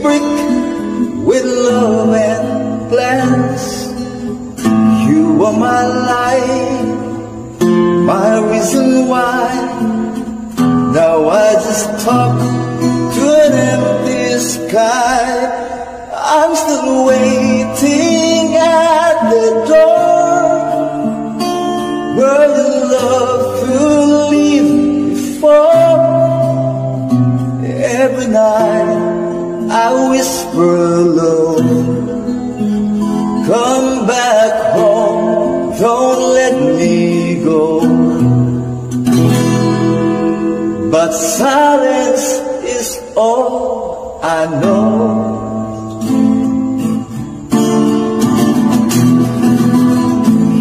brick with love and plans. You are my life, my reason why. Now I just talk to an empty sky. I'm still waiting at the door where the love will leave before. Every night I whisper low, come back home, don't let me go. But silence is all I know.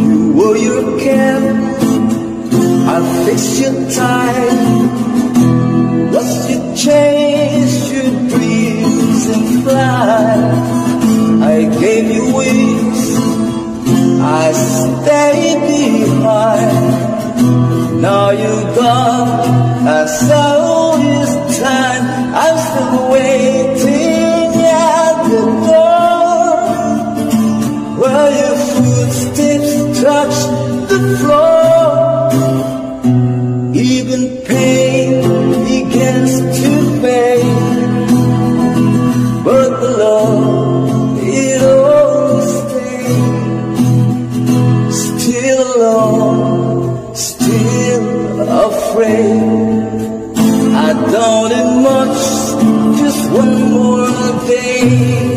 You wore your cap, I fixed your tie, lost your chains, your dreams and fly. I gave you wings, I stayed behind. Now you're gone, and so is time. I'm still waiting at the door where your footsteps touch the floor. Even pain begins to fade, but the love, it always stays. Still alone, still afraid. I don't need much, just one more day.